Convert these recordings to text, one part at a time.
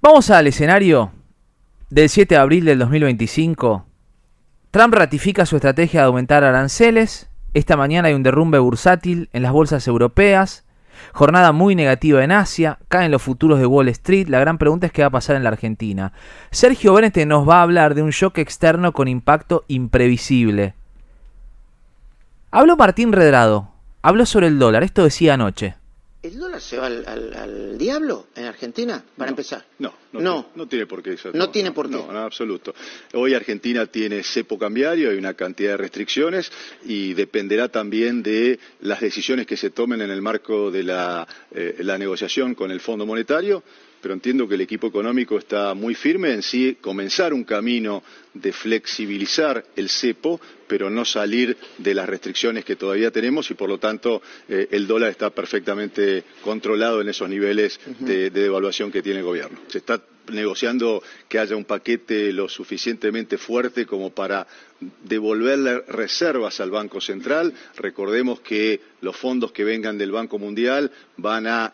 Vamos al escenario del 7 de abril del 2025. Trump ratifica su estrategia de aumentar aranceles. Esta mañana hay un derrumbe bursátil en las bolsas europeas. Jornada muy negativa en Asia. Caen los futuros de Wall Street. La gran pregunta es qué va a pasar en la Argentina. Sergio Bernstein nos va a hablar de un shock externo con impacto imprevisible. Habló Martín Redrado. Habló sobre el dólar. Esto decía anoche. ¿El dólar se va al diablo en Argentina, para empezar? No tiene por qué eso. No tiene por qué. No, en absoluto. Hoy Argentina tiene cepo cambiario, hay una cantidad de restricciones y dependerá también de las decisiones que se tomen en el marco de la negociación con el Fondo Monetario, pero entiendo que el equipo económico está muy firme en sí comenzar un camino de flexibilizar el cepo, pero no salir de las restricciones que todavía tenemos y por lo tanto el dólar está perfectamente controlado en esos niveles de devaluación que tiene el gobierno. Se está negociando que haya un paquete lo suficientemente fuerte como para devolverle reservas al Banco Central. Recordemos que los fondos que vengan del Banco Mundial van a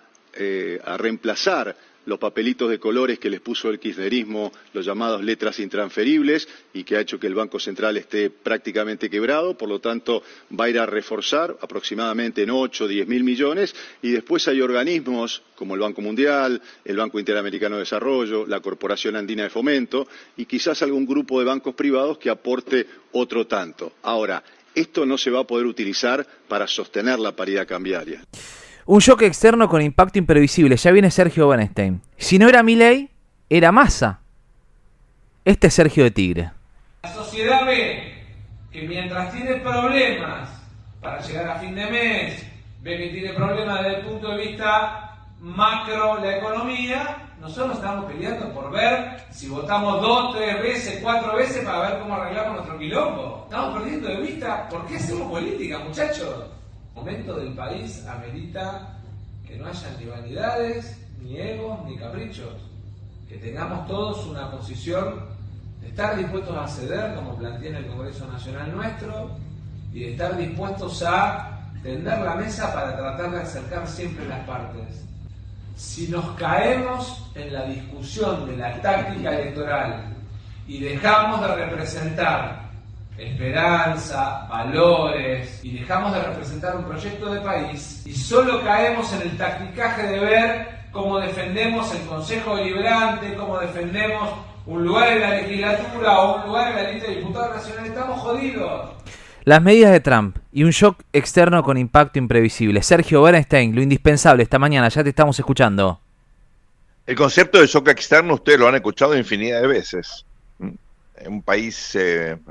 reemplazar los papelitos de colores que les puso el kirchnerismo, los llamados letras intransferibles, y que ha hecho que el Banco Central esté prácticamente quebrado, por lo tanto va a ir a reforzar aproximadamente en 8 o 10 mil millones, y después hay organismos como el Banco Mundial, el Banco Interamericano de Desarrollo, la Corporación Andina de Fomento, y quizás algún grupo de bancos privados que aporte otro tanto. Ahora, esto no se va a poder utilizar para sostener la paridad cambiaria. Un shock externo con impacto imprevisible. Ya viene Sergio Bernstein. Si no era Milei, era Massa. Este es Sergio de Tigre. La sociedad ve que mientras tiene problemas para llegar a fin de mes, ve que tiene problemas desde el punto de vista macro la economía, nosotros estamos peleando por ver si votamos 2, 3 veces, 4 veces para ver cómo arreglamos nuestro quilombo. Estamos perdiendo de vista por qué hacemos política, muchachos. El momento del país amerita que no haya ni vanidades, ni egos, ni caprichos. Que tengamos todos una posición de estar dispuestos a ceder, como plantea en el Congreso Nacional nuestro, y de estar dispuestos a tender la mesa para tratar de acercar siempre las partes. Si nos caemos en la discusión de la táctica electoral y dejamos de representar esperanza, valores, y dejamos de representar un proyecto de país, y solo caemos en el tacticaje de ver cómo defendemos el Consejo Deliberante, cómo defendemos un lugar en la legislatura o un lugar en la lista de diputados nacionales, estamos jodidos. Las medidas de Trump y un shock externo con impacto imprevisible. Sergio Bernstein, lo indispensable esta mañana, ya te estamos escuchando. El concepto de shock externo ustedes lo han escuchado infinidad de veces. En un país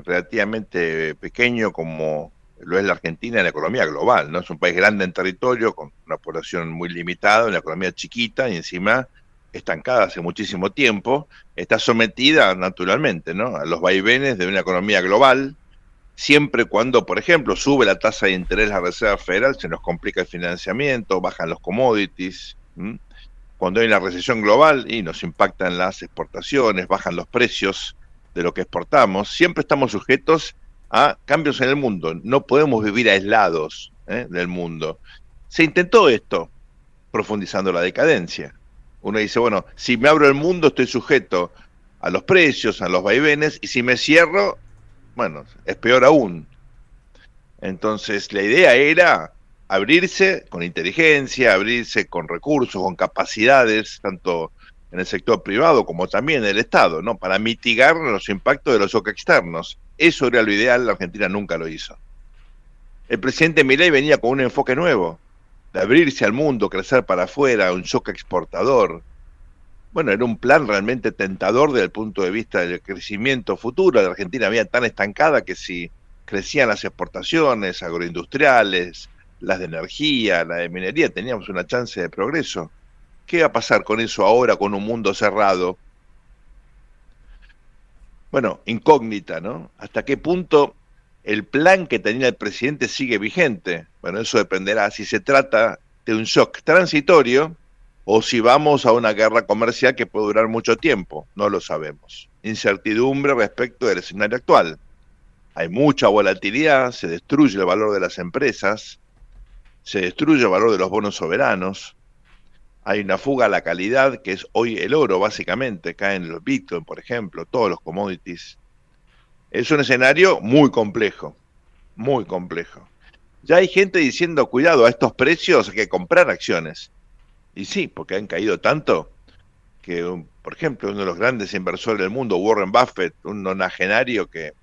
relativamente pequeño como lo es la Argentina en la economía global, ¿no? Es un país grande en territorio, con una población muy limitada, una economía chiquita y encima estancada hace muchísimo tiempo, está sometida naturalmente, ¿no?, a los vaivenes de una economía global. Siempre cuando, por ejemplo, sube la tasa de interés de la Reserva Federal, se nos complica el financiamiento, bajan los commodities. Cuando hay una recesión global y nos impactan las exportaciones, bajan los precios de lo que exportamos, siempre estamos sujetos a cambios en el mundo. No podemos vivir aislados del mundo. Se intentó esto, profundizando la decadencia. Uno dice, bueno, si me abro el mundo estoy sujeto a los precios, a los vaivenes, y si me cierro, bueno, es peor aún. Entonces la idea era abrirse con inteligencia, abrirse con recursos, con capacidades, tanto en el sector privado como también en el Estado, ¿no?, para mitigar los impactos de los shocks externos. Eso era lo ideal, la Argentina nunca lo hizo. El presidente Milei venía con un enfoque nuevo, de abrirse al mundo, crecer para afuera, un shock exportador. Bueno, era un plan realmente tentador desde el punto de vista del crecimiento futuro. La Argentina había tan estancada que si crecían las exportaciones agroindustriales, las de energía, la de minería, teníamos una chance de progreso. ¿Qué va a pasar con eso ahora, con un mundo cerrado? Bueno, incógnita, ¿no? ¿Hasta qué punto el plan que tenía el presidente sigue vigente? Bueno, eso dependerá si se trata de un shock transitorio o si vamos a una guerra comercial que puede durar mucho tiempo. No lo sabemos. Incertidumbre respecto del escenario actual. Hay mucha volatilidad, se destruye el valor de las empresas, se destruye el valor de los bonos soberanos. hay una fuga a la calidad, que es hoy el oro, básicamente, caen los Bitcoin, por ejemplo, todos los commodities. Es un escenario muy complejo, muy complejo. Ya hay gente diciendo, cuidado, a estos precios hay que comprar acciones. Y sí, porque han caído tanto que, por ejemplo, uno de los grandes inversores del mundo, Warren Buffett, un nonagenario que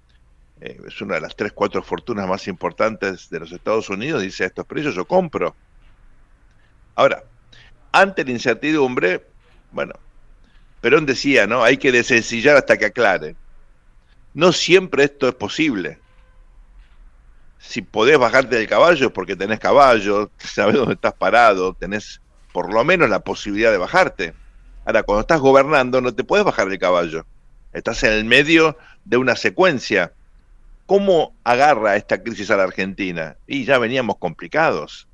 es una de las 3, 4 fortunas más importantes de los Estados Unidos, dice, a estos precios yo compro. Ahora, ante la incertidumbre, bueno, Perón decía, ¿no? Hay que desencillar hasta que aclare. No siempre esto es posible. Si podés bajarte del caballo es porque tenés caballo, sabés dónde estás parado, tenés por lo menos la posibilidad de bajarte. Ahora, cuando estás gobernando no te podés bajar del caballo. Estás en el medio de una secuencia. ¿Cómo agarra esta crisis a la Argentina? Y ya veníamos complicados.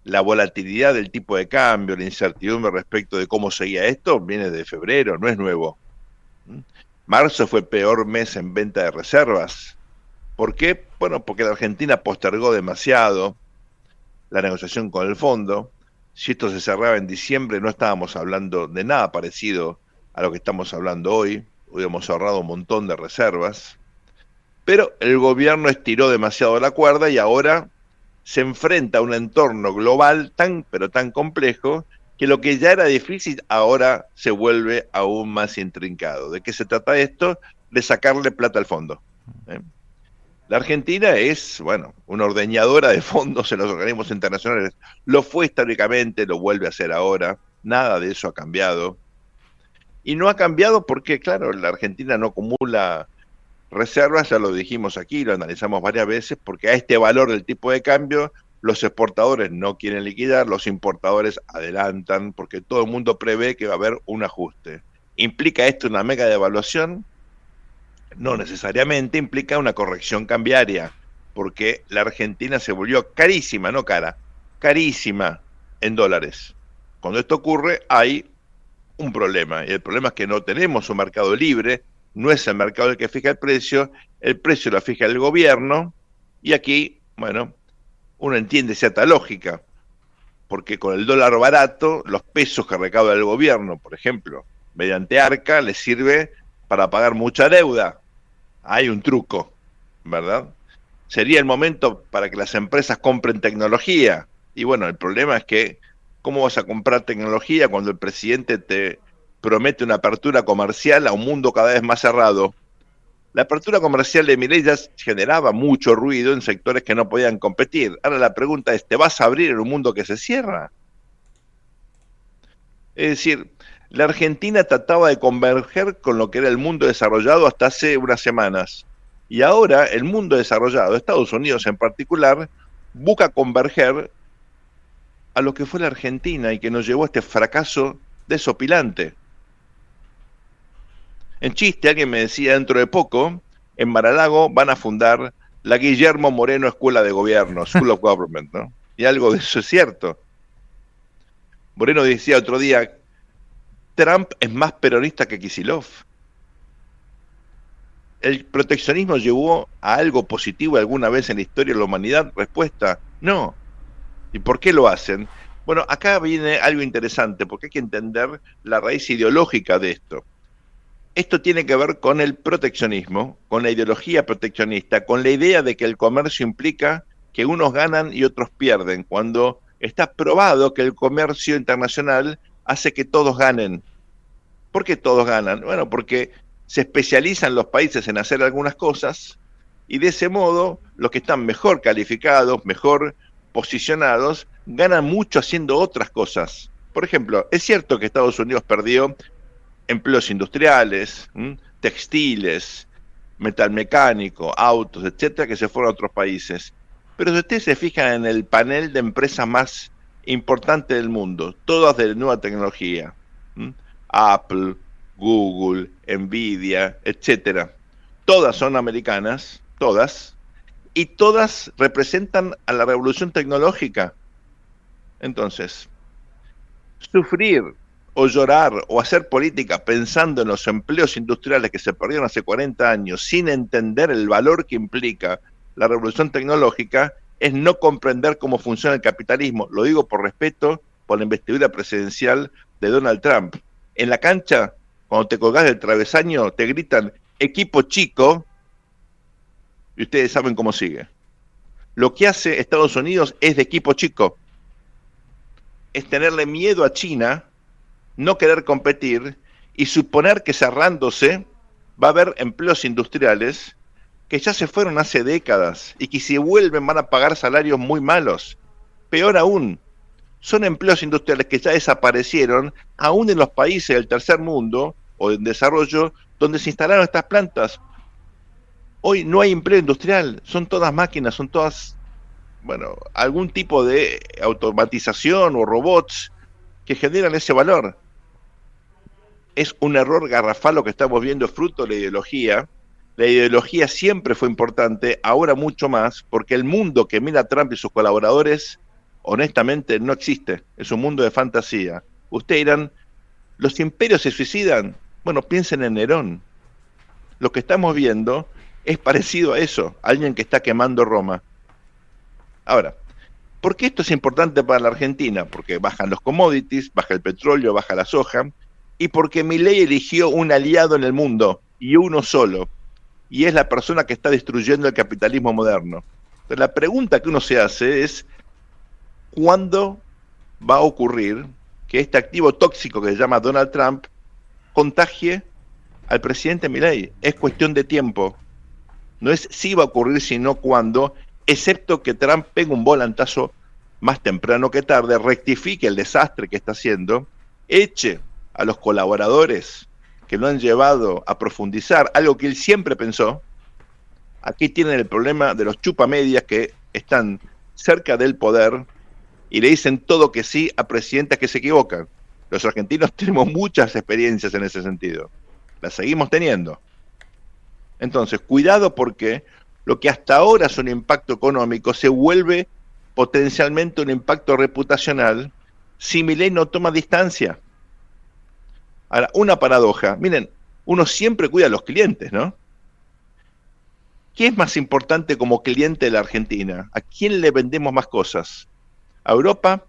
La volatilidad del tipo de cambio, la incertidumbre respecto de cómo seguía esto, viene de febrero, no es nuevo. Marzo fue el peor mes en venta de reservas. ¿Por qué? Bueno, porque la Argentina postergó demasiado la negociación con el fondo. Si esto se cerraba en diciembre, no estábamos hablando de nada parecido a lo que estamos hablando hoy. Hubiéramos ahorrado un montón de reservas. Pero el gobierno estiró demasiado la cuerda y ahora se enfrenta a un entorno global pero tan complejo, que lo que ya era difícil ahora se vuelve aún más intrincado. ¿De qué se trata esto? De sacarle plata al fondo. La Argentina es, bueno, una ordeñadora de fondos en los organismos internacionales. Lo fue históricamente, lo vuelve a hacer ahora. Nada de eso ha cambiado. Y no ha cambiado porque, claro, la Argentina no acumula reservas, ya lo dijimos aquí, lo analizamos varias veces, porque a este valor del tipo de cambio los exportadores no quieren liquidar, los importadores adelantan, porque todo el mundo prevé que va a haber un ajuste. ¿Implica esto una mega devaluación? No necesariamente, implica una corrección cambiaria, porque la Argentina se volvió carísima, no cara, carísima en dólares. Cuando esto ocurre hay un problema, y el problema es que no tenemos un mercado libre, no es el mercado el que fija el precio lo fija el gobierno, y aquí, bueno, uno entiende cierta lógica, porque con el dólar barato, los pesos que recauda el gobierno, por ejemplo, mediante ARCA, les sirve para pagar mucha deuda. Hay un truco, ¿verdad? Sería el momento para que las empresas compren tecnología, y bueno, el problema es que, ¿cómo vas a comprar tecnología cuando el presidente te promete una apertura comercial a un mundo cada vez más cerrado? La apertura comercial de Milei ya generaba mucho ruido en sectores que no podían competir. Ahora la pregunta es, ¿te vas a abrir en un mundo que se cierra? Es decir, la Argentina trataba de converger con lo que era el mundo desarrollado hasta hace unas semanas. Y ahora el mundo desarrollado, Estados Unidos en particular, busca converger a lo que fue la Argentina y que nos llevó a este fracaso desopilante. En chiste, alguien me decía dentro de poco, en Mar-a-Lago van a fundar la Guillermo Moreno Escuela de Gobierno, School of Government, ¿no? Y algo de eso es cierto. Moreno decía otro día, Trump es más peronista que Kicillof. ¿El proteccionismo llevó a algo positivo alguna vez en la historia de la humanidad? Respuesta, no. ¿Y por qué lo hacen? Bueno, acá viene algo interesante, porque hay que entender la raíz ideológica de esto. Esto tiene que ver con el proteccionismo, con la ideología proteccionista, con la idea de que el comercio implica que unos ganan y otros pierden, cuando está probado que el comercio internacional hace que todos ganen. ¿Por qué todos ganan? Bueno, porque se especializan los países en hacer algunas cosas y de ese modo los que están mejor calificados, mejor posicionados, ganan mucho haciendo otras cosas. Por ejemplo, es cierto que Estados Unidos perdió empleos industriales, textiles, metal mecánico, autos, etcétera, que se fueron a otros países. Pero si ustedes se fijan en el panel de empresas más importantes del mundo, todas de nueva tecnología, Apple, Google, Nvidia, etcétera, todas son americanas, todas, y todas representan a la revolución tecnológica. Entonces, sufrir o llorar o hacer política pensando en los empleos industriales que se perdieron hace 40 años sin entender el valor que implica la revolución tecnológica es no comprender cómo funciona el capitalismo. Lo digo por respeto por la investidura presidencial de Donald Trump. En la cancha, cuando te colgás del travesaño, te gritan equipo chico y ustedes saben cómo sigue. Lo que hace Estados Unidos es de equipo chico. Es tenerle miedo a China, no querer competir y suponer que cerrándose va a haber empleos industriales que ya se fueron hace décadas y que si vuelven van a pagar salarios muy malos. Peor aún, son empleos industriales que ya desaparecieron aún en los países del tercer mundo o en desarrollo donde se instalaron estas plantas. Hoy no hay empleo industrial, son todas máquinas, son todas, bueno, algún tipo de automatización o robots que generan ese valor. Es un error garrafal lo que estamos viendo, fruto de la ideología. La ideología siempre fue importante, ahora mucho más, porque el mundo que mira a Trump y sus colaboradores, honestamente, no existe. Es un mundo de fantasía. Ustedes dirán, ¿los imperios se suicidan? Bueno, piensen en Nerón. Lo que estamos viendo es parecido a eso, alguien que está quemando Roma. Ahora, ¿por qué esto es importante para la Argentina? Porque bajan los commodities, baja el petróleo, baja la soja, y porque Milei eligió un aliado en el mundo, y uno solo, y es la persona que está destruyendo el capitalismo moderno. Entonces, la pregunta que uno se hace es, ¿cuándo va a ocurrir que este activo tóxico que se llama Donald Trump contagie al presidente Milei? Es cuestión de tiempo. No es si va a ocurrir, sino cuándo, excepto que Trump pegue un volantazo más temprano que tarde, rectifique el desastre que está haciendo, eche a los colaboradores que lo han llevado a profundizar algo que él siempre pensó. Aquí tienen el problema de los chupamedias que están cerca del poder y le dicen todo que sí a presidentes que se equivocan. Los argentinos tenemos muchas experiencias en ese sentido. Las seguimos teniendo. Entonces, cuidado porque lo que hasta ahora es un impacto económico se vuelve potencialmente un impacto reputacional si Milei no toma distancia. Ahora, una paradoja. Miren, uno siempre cuida a los clientes, ¿no? ¿Qué es más importante como cliente de la Argentina? ¿A quién le vendemos más cosas? ¿A Europa?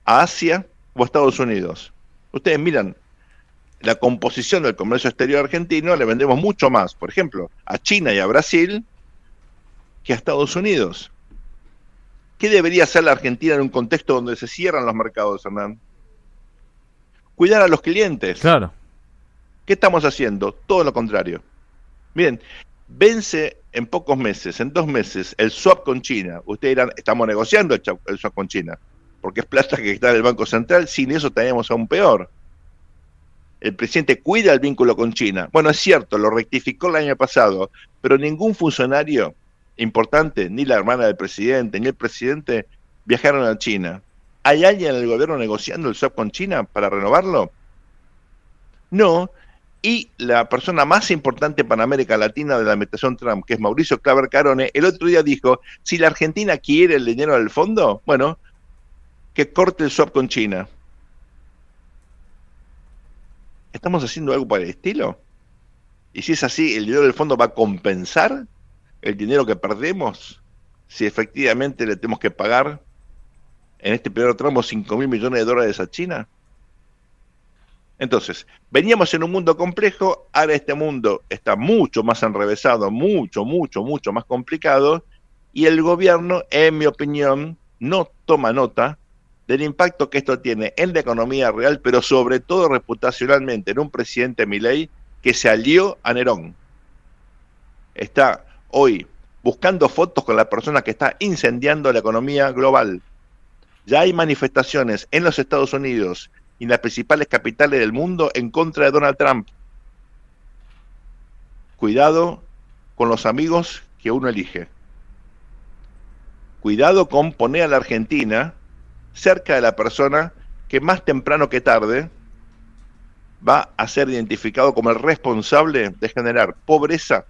¿A Asia? ¿O a Estados Unidos? Ustedes miran la composición del comercio exterior argentino, le vendemos mucho más, por ejemplo, a China y a Brasil que a Estados Unidos. ¿Qué debería hacer la Argentina en un contexto donde se cierran los mercados, Hernán? Cuidar a los clientes. Claro. ¿Qué estamos haciendo? Todo lo contrario. Miren, vence en pocos meses, en 2 meses, el swap con China. Ustedes dirán, estamos negociando el swap con China, porque es plata que está en el Banco Central, sin eso tenemos aún peor. El presidente cuida el vínculo con China. Bueno, es cierto, lo rectificó el año pasado, pero ningún funcionario importante, ni la hermana del presidente, ni el presidente, viajaron a China. ¿Hay alguien en el gobierno negociando el swap con China para renovarlo? No. Y la persona más importante para América Latina de la administración Trump, que es Mauricio Claver Carone, el otro día dijo, si la Argentina quiere el dinero del fondo, bueno, que corte el swap con China. ¿Estamos haciendo algo para el estilo? Y si es así, ¿el dinero del fondo va a compensar el dinero que perdemos? Si efectivamente le tenemos que pagar en este primer tramo $5.000 millones a China. Entonces, veníamos en un mundo complejo, ahora este mundo está mucho más enrevesado, mucho más complicado, y el gobierno, en mi opinión, no toma nota del impacto que esto tiene en la economía real, pero sobre todo reputacionalmente en un presidente Milei que se alió a Nerón. Está hoy buscando fotos con la persona que está incendiando la economía global. Ya hay manifestaciones en los Estados Unidos y en las principales capitales del mundo en contra de Donald Trump. Cuidado con los amigos que uno elige. Cuidado con poner a la Argentina cerca de la persona que más temprano que tarde va a ser identificado como el responsable de generar pobreza,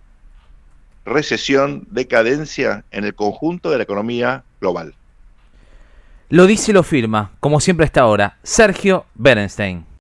recesión, decadencia en el conjunto de la economía global. Lo dice y lo firma, como siempre hasta ahora, Sergio Berenstein.